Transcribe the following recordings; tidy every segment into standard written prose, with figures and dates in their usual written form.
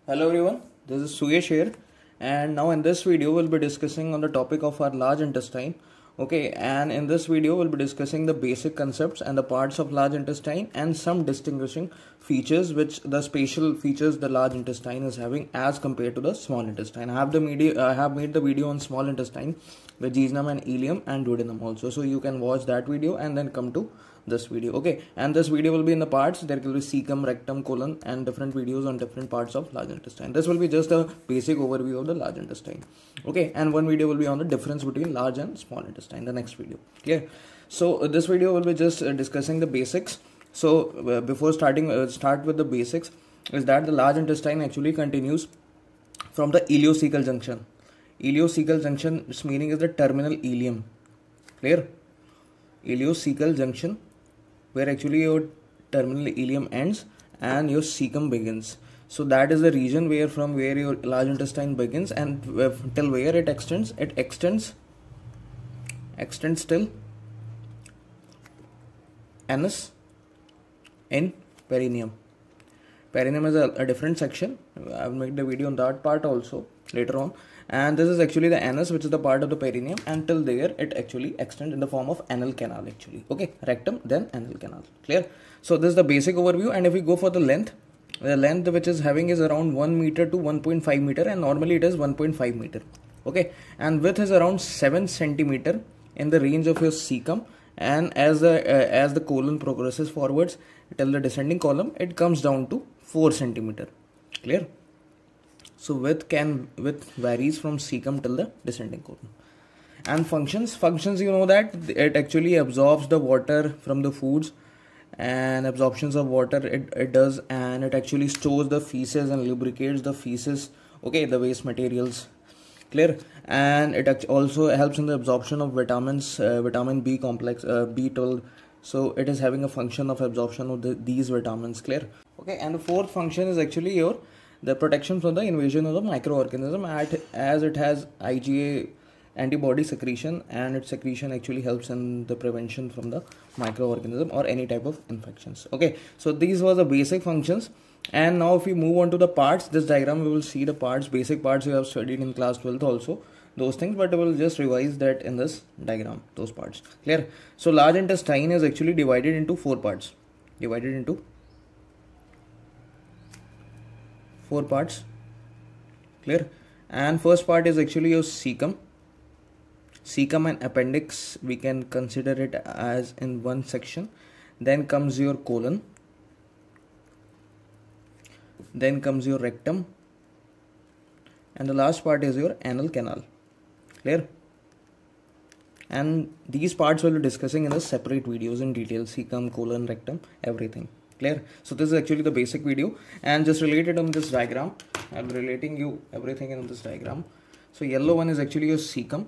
Hello everyone, this is Suyesh here, and now in this video we'll be discussing on the topic of our large intestine. Okay, and in this video we'll be discussing the basic concepts and the parts of large intestine and some distinguishing features, which the spatial features the large intestine is having as compared to the small intestine. I have made the video on small intestine with jejunum and ileum and duodenum also, so you can watch that video and then come to this video. Okay, and this video will be in the parts. There will be cecum, rectum, colon, and different videos on different parts of large intestine. This will be just a basic overview of the large intestine. Okay, and one video will be on the difference between large and small intestine, the next video. Okay, so this video will be just discussing the basics. So before starting, start with the basics, is that the large intestine actually continues from the ileocecal junction. Ileocecal junction, its meaning is the terminal ileum. Clear? Ileocecal junction, where actually your terminal ileum ends and your cecum begins. So that is the region where from where your large intestine begins and till where it extends. It extends till anus in perineum. Perineum is a different section. I will make the video on that part also later on. And this is actually the anus, which is the part of the perineum, and till there it actually extends in the form of anal canal actually. Okay, rectum, then anal canal. Clear? So this is the basic overview, and if we go for the length which is having is around 1 meter to 1.5 meter, and normally it is 1.5 meter. Okay, and width is around 7 centimeter in the range of your cecum, and as the colon progresses forwards till the descending column, it comes down to 4 centimeter. Clear? So width varies from cecum till the descending colon. And functions, you know that it actually absorbs the water from the foods, and absorptions of water it does, and it actually stores the feces and lubricates the feces. Okay, the waste materials. Clear? And it also helps in the absorption of vitamins, vitamin B complex, B12. So it is having a function of absorption of these vitamins. Clear? Okay, and the fourth function is actually the protection from the invasion of the microorganism, as it has IgA antibody secretion, and its secretion actually helps in the prevention from the microorganism or any type of infections. Okay, so these were the basic functions. And now if we move on to the parts, this diagram we will see the parts, basic parts you have studied in class 12th also, those things, but I will just revise that in this diagram, those parts. Clear? So large intestine is actually divided into 4 parts. Clear? And first part is actually your cecum. Cecum and appendix, we can consider it as in one section. Then comes your colon. Then comes your rectum. And the last part is your anal canal. Clear? And these parts we'll be discussing in the separate videos in detail. Cecum, colon, rectum, everything. Clear? So this is actually the basic video, and just related on this diagram, I'm relating you everything in this diagram. So yellow one is actually your cecum.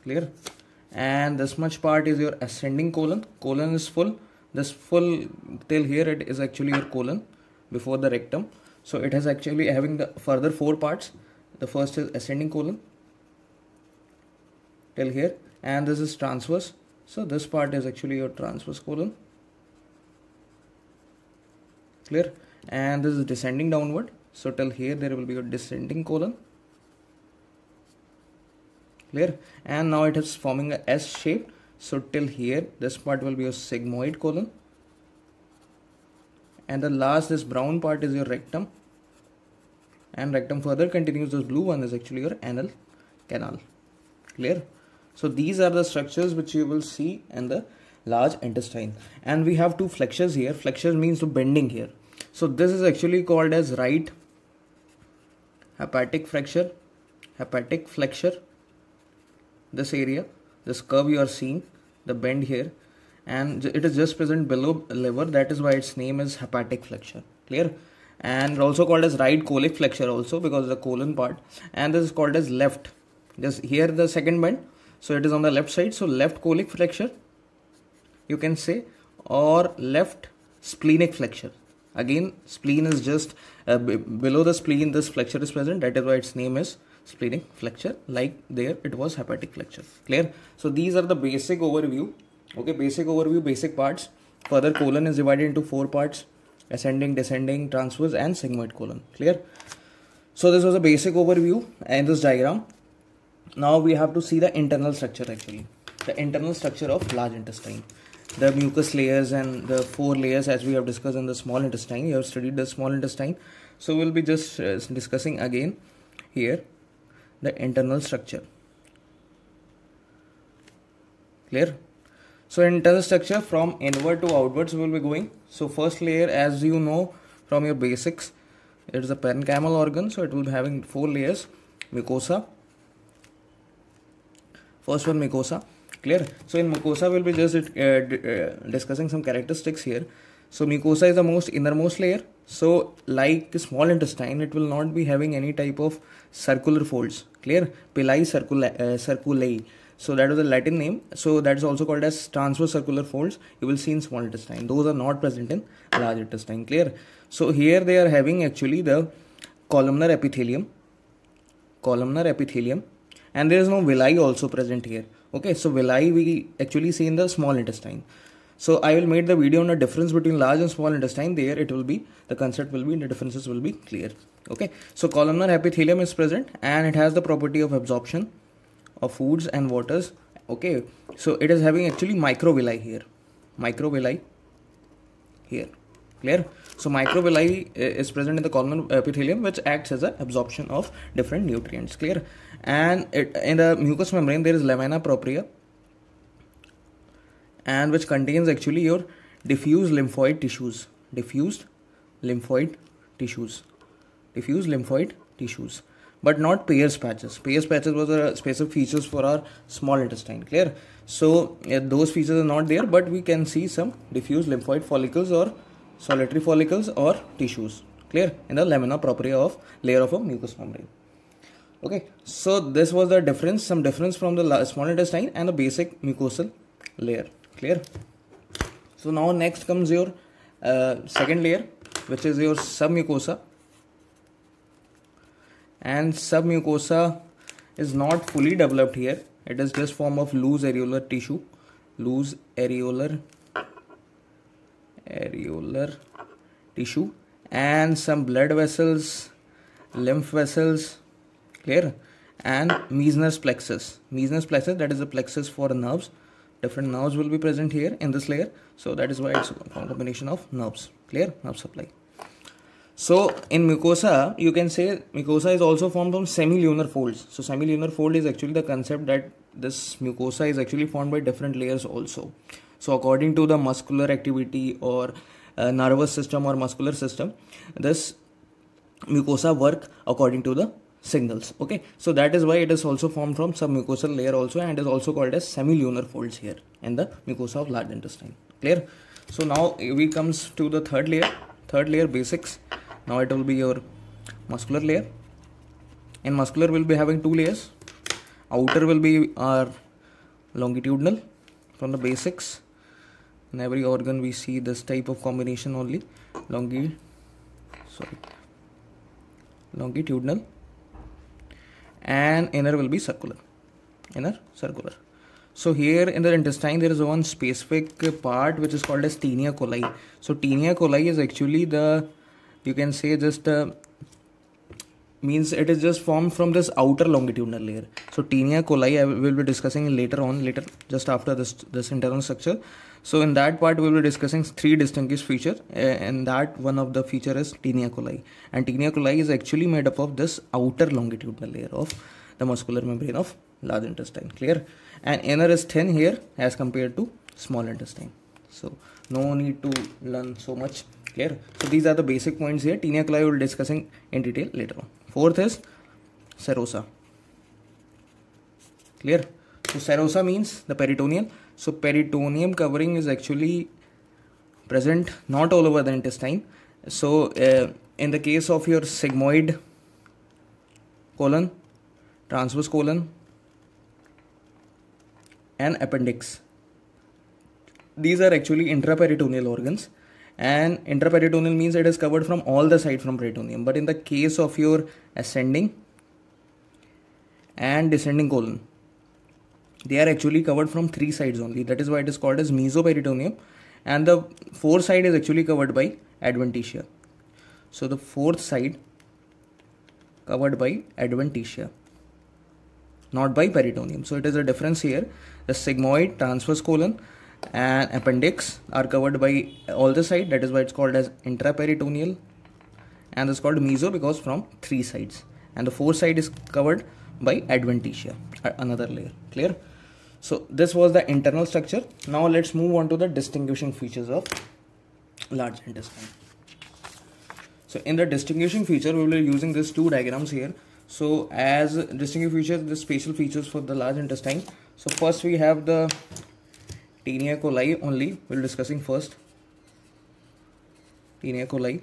Clear? And this much part is your ascending colon. Colon is full. This full till here it is actually your colon before the rectum. So it is actually having the further 4 parts. The first is ascending colon till here, and this is transverse. So this part is actually your transverse colon. Clear? And this is descending downward. So till here there will be a descending colon. Clear? And now it is forming a S shape. So till here this part will be your sigmoid colon. And the last, this brown part, is your rectum. And rectum further continues. This blue one is actually your anal canal. Clear? So these are the structures which you will see in the large intestine. And we have 2 flexures here. Flexure means to bending here. So this is actually called as right hepatic flexure. This area, this curve you are seeing, the bend here, and it is just present below liver. That is why its name is hepatic flexure. Clear? And also called as right colic flexure also, because of the colon part. And this is called as left. Just here the second bend. So it is on the left side. So left colic flexure, you can say, or left splenic flexure. Again, spleen is just below the spleen. This flexure is present. That is why its name is splenic flexure. Like there, it was hepatic flexure. Clear? So these are the basic overview. Okay, basic overview, basic parts. Further, colon is divided into 4 parts. ascending, descending, transverse and sigmoid colon. Clear? So this was a basic overview in this diagram. Now we have to see the internal structure actually. The internal structure of large intestine. The mucus layers and the 4 layers as we have discussed in the small intestine. You have studied the small intestine. So we'll be just discussing again here the internal structure. Clear? So internal structure from inward to outwards we will be going. So first layer, as you know from your basics, it is a parenchymal organ. So it will be having 4 layers. Mucosa. First one, mucosa. Clear? So in mucosa we'll be just discussing some characteristics here. So mucosa is the most innermost layer. So like small intestine, it will not be having any type of circular folds. Clear? Pili circuli. So that was the Latin name. So that is also called as transverse circular folds. You will see in small intestine. Those are not present in large intestine. Clear? So here they are having actually the columnar epithelium. Columnar epithelium. And there is no villi also present here. Okay, so villi we actually see in the small intestine. So I will make the video on the difference between large and small intestine. There it will be, the concept will be, the differences will be clear. Okay, so columnar epithelium is present and it has the property of absorption of foods and waters. Okay, so it is having actually microvilli here. Microvilli here. Clear? So microvilli is present in the columnar epithelium, which acts as an absorption of different nutrients. Clear? And in the mucous membrane there is lamina propria, and which contains actually your diffuse lymphoid tissues. Diffuse lymphoid tissues. Diffuse lymphoid tissues. But not Peyer's patches. Peyer's patches was a specific features for our small intestine. Clear? So those features are not there, but we can see some diffuse lymphoid follicles or solitary follicles or tissues. Clear? In the lamina propria of layer of a mucous membrane. Okay, so this was the difference, some difference from the small intestine and the basic mucosal layer. Clear? So now next comes your second layer, which is your submucosa. And submucosa is not fully developed here. It is just form of loose areolar tissue. Loose areolar tissue and some blood vessels, lymph vessels. Clear? And Meissner's plexus. Meissner's plexus, that is the plexus for nerves. Different nerves will be present here in this layer. So that is why it's a combination of nerves. Clear? Nerve supply. So in mucosa, you can say mucosa is also formed from semilunar folds. So semilunar fold is actually the concept that this mucosa is actually formed by different layers also. So according to the muscular activity or nervous system or muscular system, this mucosa work according to the signals. Okay, so that is why it is also formed from submucosal layer also, and is also called as semilunar folds here in the mucosa of large intestine. Clear? So now we comes to the third layer basics. Now it will be your muscular layer. In muscular we'll be having 2 layers. Outer will be our longitudinal from the basics. In every organ we see this type of combination only. Longitudinal. And inner will be circular. Inner circular. So here in the intestine there is one specific part which is called as tinea coli. So tinea coli is actually the, you can say just means it is just formed from this outer longitudinal layer. So tinea coli I will be discussing later just after this internal structure. So in that part we will be discussing 3 distinguished features, and that one of the feature is tinea coli. And tinea coli is actually made up of this outer longitudinal layer of the muscular membrane of large intestine. Clear? And inner is thin here as compared to small intestine. So no need to learn so much. Clear? So these are the basic points here. Tinea coli we will be discussing in detail later on. Fourth is serosa. Clear? So serosa means the peritoneal. So peritoneum covering is actually present not all over the intestine. So in the case of your sigmoid colon, transverse colon and appendix, these are actually intraperitoneal organs, and intraperitoneal means it is covered from all the sides from peritoneum. But in the case of your ascending and descending colon, they are actually covered from 3 sides only. That is why it is called as mesoperitoneum, and the 4th side is actually covered by adventitia. So the fourth side covered by adventitia, not by peritoneum. So it is a difference here. The sigmoid, transverse colon and appendix are covered by all the side. That is why it's called as intraperitoneal, and it's called meso because from 3 sides, and the fourth side is covered by adventitia, another layer. Clear? So this was the internal structure. Now let's move on to the distinguishing features of large intestine. So in the distinguishing feature, we will be using these 2 diagrams here. So as distinguishing features, the spatial features for the large intestine. So first we have the Taenia coli only. We'll be discussing first Taenia coli.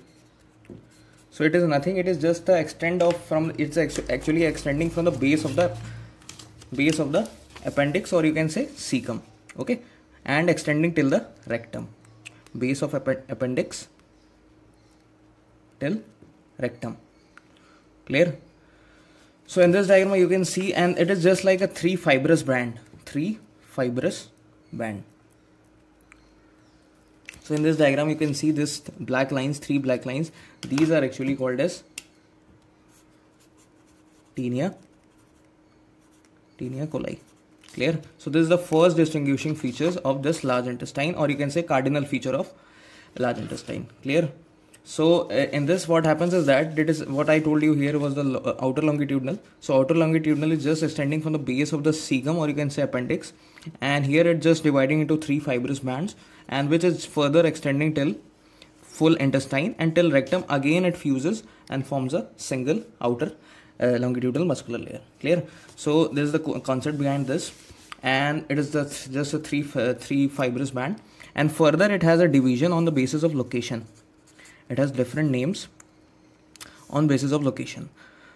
So it is nothing. It is just the extent of from. It's actually extending from the base of the appendix, or you can say cecum. Okay, and extending till the rectum. Base of appendix till rectum. Clear? So in this diagram you can see, and it is just like a 3 fibrous band. 3 fibrous band. So in this diagram you can see this black lines, 3 black lines. These are actually called as Taenia coli. Clear? So this is the first distinguishing features of this large intestine, or you can say cardinal feature of large intestine. Clear? So in this what happens is that it is what I told you here was the outer longitudinal. So outer longitudinal is just extending from the base of the cecum, or you can say appendix, and here it's just dividing into 3 fibrous bands, and which is further extending till full intestine, and till rectum again it fuses and forms a single outer longitudinal muscular layer. Clear? So this is the concept behind this, and it is just a 3 fibrous band, and further it has a division on the basis of location. It has different names on basis of location.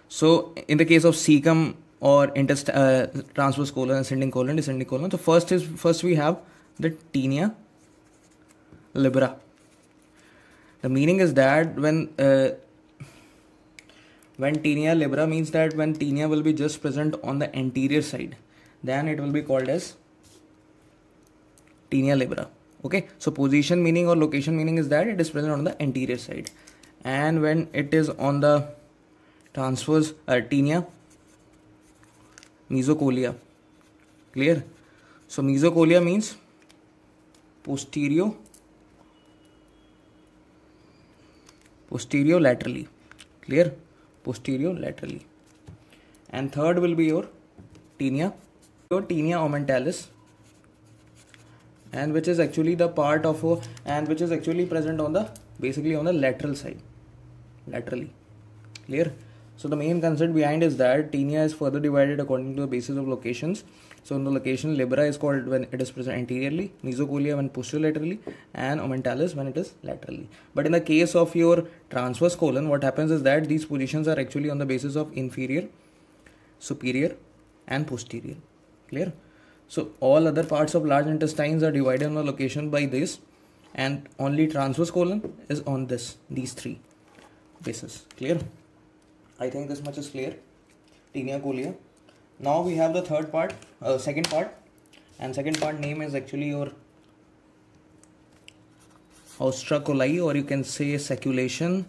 So in the case of cecum or transverse colon, ascending colon, descending colon. So first we have the Taenia libera. The meaning is that when Taenia libera means that when taenia will be just present on the anterior side, then it will be called as Taenia libera. Okay, so position meaning or location meaning is that it is present on the anterior side, and when it is on the transverse Taenia mesocolia. Clear? So mesocolia means posterior laterally. Clear? Posterior laterally. And third will be your Taenia aumentalis, and which is actually the part of and which is actually present on the basically on the lateral side, laterally. Clear? So the main concept behind is that taenia is further divided according to the basis of locations. So in the location, libera is called when it is present anteriorly, mesocolia when posterolaterally, and aumentalis when it is laterally. But in the case of your transverse colon, what happens is that these positions are actually on the basis of inferior, superior, and posterior. Clear? So all other parts of large intestines are divided on the location by this, and only transverse colon is on these 3 bases. Clear? I think this much is clear. Taenia colia. Now we have the second part, and second part name is actually your Haustra coli, or you can say saculation,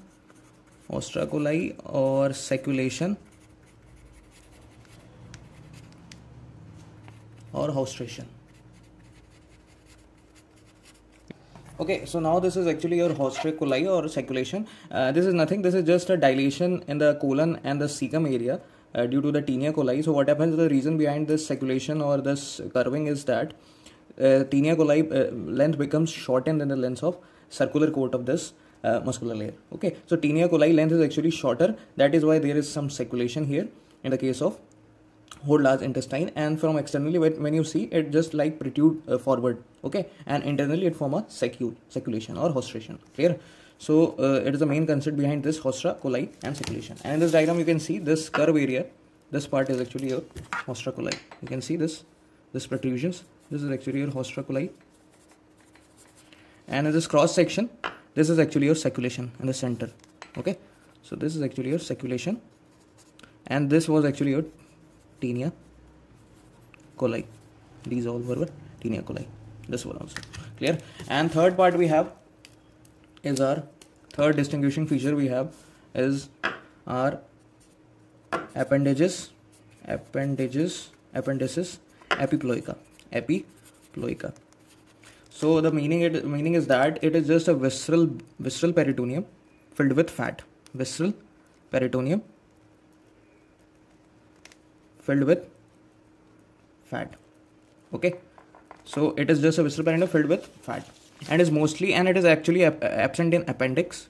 Haustra coli or saculation or haustration. Okay, so now this is actually your Haustra coli or saculation. This is nothing. This is just a dilation in the colon and the cecum area due to the Taenia coli. So what happens, the reason behind this saculation or this curving is that Taenia coli length becomes shortened than the length of circular coat of this muscular layer. Okay, so Taenia coli length is actually shorter. That is why there is some saculation here in the case of whole large intestine, and from externally when you see it just like protrude forward. Okay, and internally it form a saculation or haustration. Clear? So it is the main concept behind this Haustra coli and saculation. And in this diagram you can see this curve area, this part is actually your Haustra coli. You can see this protrusions. This is actually your Haustra coli, and in this cross section, this is actually your saculation in the center. Okay, so this is actually your saculation, and this was actually your Taenia coli. These all were Taenia coli. This one also. Clear? And third part we have is our third distinguishing feature we have is our appendices, epiploica. So the meaning is that it is just a visceral peritoneum filled with fat. Visceral peritoneum filled with fat. Okay, so it is just a visceral peritoneum filled with fat, and it is actually absent in appendix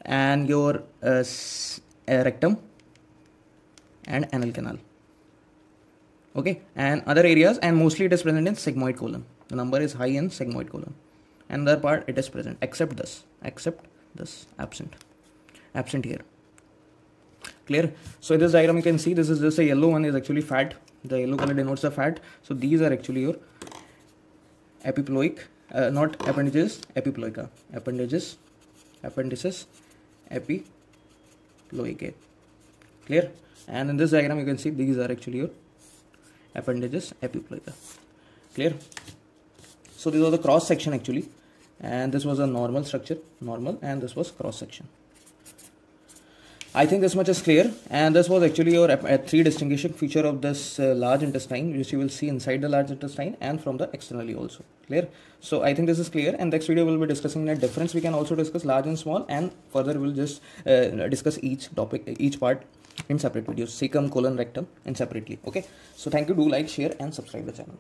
and your rectum and anal canal. Okay, and other areas, and mostly it is present in sigmoid colon. The number is high in sigmoid colon. Another part it is present, except this, absent here. Clear? So in this diagram you can see this is just a yellow one is actually fat. The yellow color denotes the fat. So these are actually your epiploic, not appendages, epiploica. Appendices, epiploicae. Clear? And in this diagram you can see these are actually your appendages, epiploica. Clear? So this was the cross section actually, and this was a normal structure, and this was cross section. I think this much is clear, and this was actually your three distinguishing feature of this large intestine, which you will see inside the large intestine and from the externally also. Clear? So I think this is clear, and next video we will be discussing the difference. We can also discuss large and small, and further we'll just discuss each topic, each part in separate videos, cecum, colon, rectum, and separately. Okay, so thank you. Do like, share and subscribe the channel.